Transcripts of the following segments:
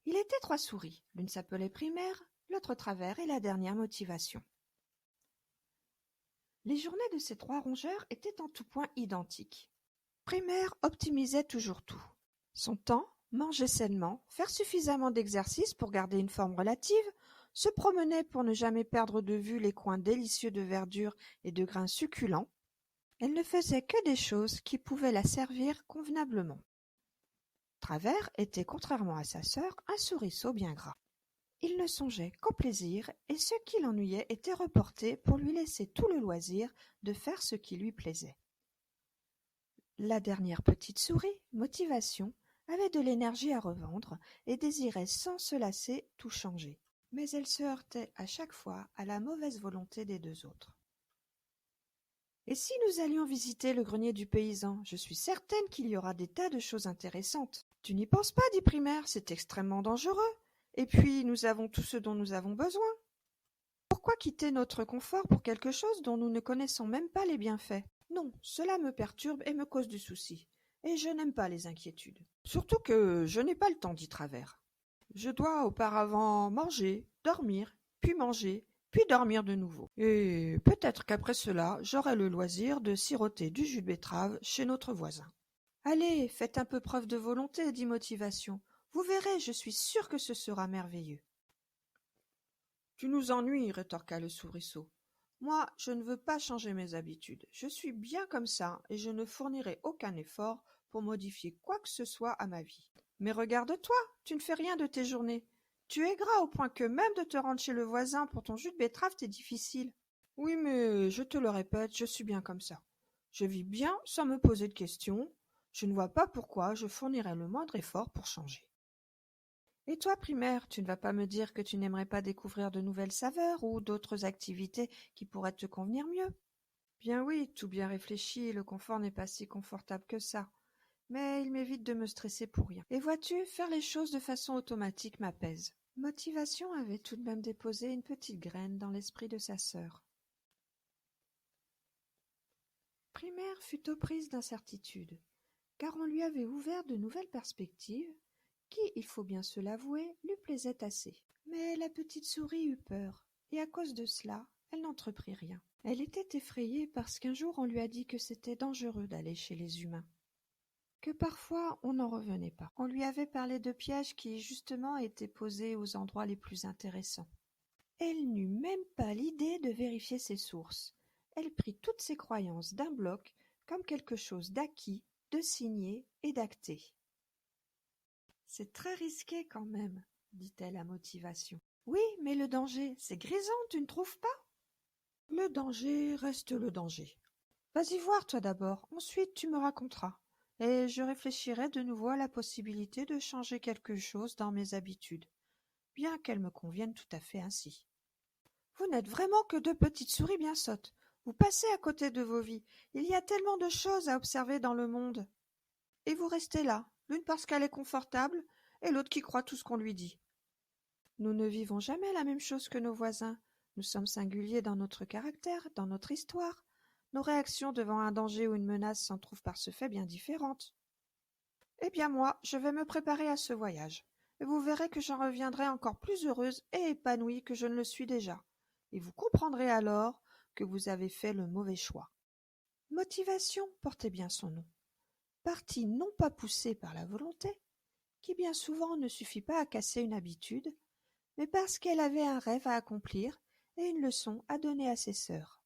Il était 3 souris, l'une s'appelait Primaire, l'autre Travers et la dernière Motivation. Les journées de ces 3 rongeurs étaient en tout point identiques. Primaire optimisait toujours tout. Son temps, manger sainement, faire suffisamment d'exercice pour garder une forme relative, se promener pour ne jamais perdre de vue les coins délicieux de verdure et de grains succulents. Elle ne faisait que des choses qui pouvaient la servir convenablement. Travers était, contrairement à sa sœur, un souriceau bien gras. Il ne songeait qu'au plaisir, et ce qui l'ennuyait était reporté pour lui laisser tout le loisir de faire ce qui lui plaisait. La dernière petite souris, Motivation, avait de l'énergie à revendre et désirait sans se lasser tout changer. Mais elle se heurtait à chaque fois à la mauvaise volonté des 2 autres. Et si nous allions visiter le grenier du paysan, je suis certaine qu'il y aura des tas de choses intéressantes. Tu n'y penses pas, dit Primaire, c'est extrêmement dangereux. Et puis, nous avons tout ce dont nous avons besoin. Pourquoi quitter notre confort pour quelque chose dont nous ne connaissons même pas les bienfaits? Non, cela me perturbe et me cause du souci. Et je n'aime pas les inquiétudes. Surtout que je n'ai pas le temps, dit Travers. Je dois auparavant manger, dormir, puis manger, puis dormir de nouveau. Et peut-être qu'après cela, j'aurai le loisir de siroter du jus de betterave chez notre voisin. Allez, faites un peu preuve de volonté, dit Motivation. Vous verrez, je suis sûre que ce sera merveilleux. Tu nous ennuies, rétorqua le souriceau. Moi, je ne veux pas changer mes habitudes. Je suis bien comme ça, et je ne fournirai aucun effort pour modifier quoi que ce soit à ma vie. Mais regarde-toi, tu ne fais rien de tes journées. Tu es gras au point que même de te rendre chez le voisin pour ton jus de betterave t'est difficile. Oui, mais je te le répète, je suis bien comme ça. Je vis bien sans me poser de questions. Je ne vois pas pourquoi je fournirais le moindre effort pour changer. Et toi, Primaire, tu ne vas pas me dire que tu n'aimerais pas découvrir de nouvelles saveurs ou d'autres activités qui pourraient te convenir mieux? Bien oui, tout bien réfléchi, le confort n'est pas si confortable que ça. Mais il m'évite de me stresser pour rien. Et vois-tu, faire les choses de façon automatique m'apaise. Motivation avait tout de même déposé une petite graine dans l'esprit de sa sœur. Primaire fut aux prises d'incertitude, car on lui avait ouvert de nouvelles perspectives qui, il faut bien se l'avouer, lui plaisaient assez. Mais la petite souris eut peur, et à cause de cela, elle n'entreprit rien. Elle était effrayée parce qu'un jour on lui a dit que c'était dangereux d'aller chez les humains, que parfois on n'en revenait pas. On lui avait parlé de pièges qui, justement, étaient posés aux endroits les plus intéressants. Elle n'eut même pas l'idée de vérifier ses sources. Elle prit toutes ses croyances d'un bloc comme quelque chose d'acquis, de signé et d'acté. C'est très risqué quand même, dit-elle à Motivation. Oui, mais le danger, c'est grisant, tu ne trouves pas? Le danger reste le danger. Vas-y voir toi d'abord, ensuite tu me raconteras. Et je réfléchirai de nouveau à la possibilité de changer quelque chose dans mes habitudes, bien qu'elles me conviennent tout à fait ainsi. Vous n'êtes vraiment que 2 petites souris bien sottes. Vous passez à côté de vos vies. Il y a tellement de choses à observer dans le monde. Et vous restez là, l'une parce qu'elle est confortable, et l'autre qui croit tout ce qu'on lui dit. Nous ne vivons jamais la même chose que nos voisins. Nous sommes singuliers dans notre caractère, dans notre histoire. Nos réactions devant un danger ou une menace s'en trouvent par ce fait bien différentes. Eh bien moi, je vais me préparer à ce voyage, et vous verrez que j'en reviendrai encore plus heureuse et épanouie que je ne le suis déjà, et vous comprendrez alors que vous avez fait le mauvais choix. Motivation portait bien son nom. Partie non pas poussée par la volonté, qui bien souvent ne suffit pas à casser une habitude, mais parce qu'elle avait un rêve à accomplir et une leçon à donner à ses sœurs.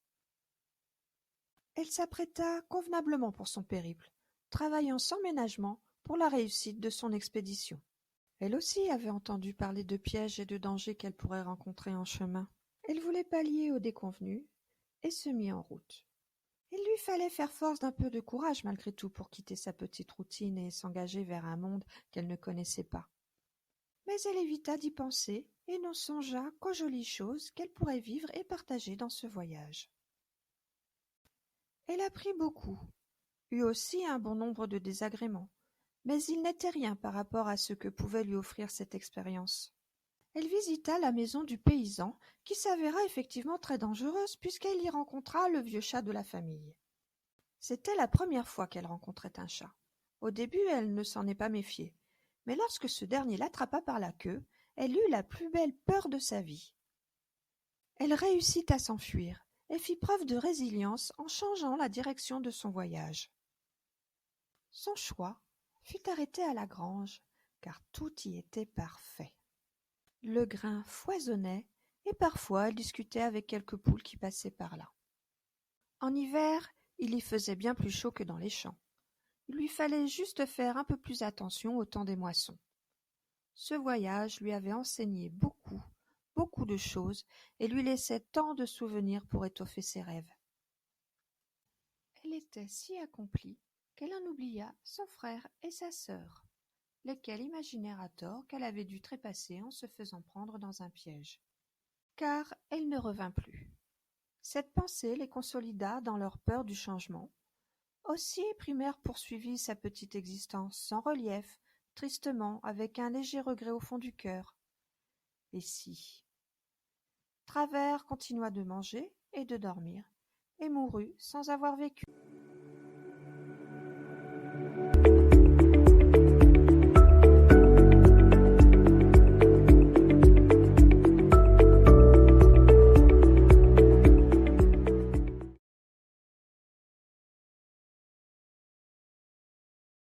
Elle s'apprêta convenablement pour son périple, travaillant sans ménagement pour la réussite de son expédition. Elle aussi avait entendu parler de pièges et de dangers qu'elle pourrait rencontrer en chemin. Elle voulait pallier au déconvenu et se mit en route. Il lui fallait faire force d'un peu de courage malgré tout pour quitter sa petite routine et s'engager vers un monde qu'elle ne connaissait pas. Mais elle évita d'y penser et ne songea qu'aux jolies choses qu'elle pourrait vivre et partager dans ce voyage. Elle apprit beaucoup, eut aussi un bon nombre de désagréments, mais il n'était rien par rapport à ce que pouvait lui offrir cette expérience. Elle visita la maison du paysan, qui s'avéra effectivement très dangereuse puisqu'elle y rencontra le vieux chat de la famille. C'était la première fois qu'elle rencontrait un chat. Au début, elle ne s'en est pas méfiée, mais lorsque ce dernier l'attrapa par la queue, elle eut la plus belle peur de sa vie. Elle réussit à s'enfuir et fit preuve de résilience en changeant la direction de son voyage. Son choix fut arrêté à la grange, car tout y était parfait. Le grain foisonnait et parfois elle discutait avec quelques poules qui passaient par là. En hiver, il y faisait bien plus chaud que dans les champs. Il lui fallait juste faire un peu plus attention au temps des moissons. Ce voyage lui avait enseigné beaucoup, beaucoup de choses et lui laissait tant de souvenirs pour étoffer ses rêves. Elle était si accomplie qu'elle en oublia son frère et sa sœur, lesquels imaginèrent à tort qu'elle avait dû trépasser en se faisant prendre dans un piège. Car elle ne revint plus. Cette pensée les consolida dans leur peur du changement. Aussi Primaire poursuivit sa petite existence sans relief, tristement, avec un léger regret au fond du cœur. Et si Travers continua de manger et de dormir, et mourut sans avoir vécu.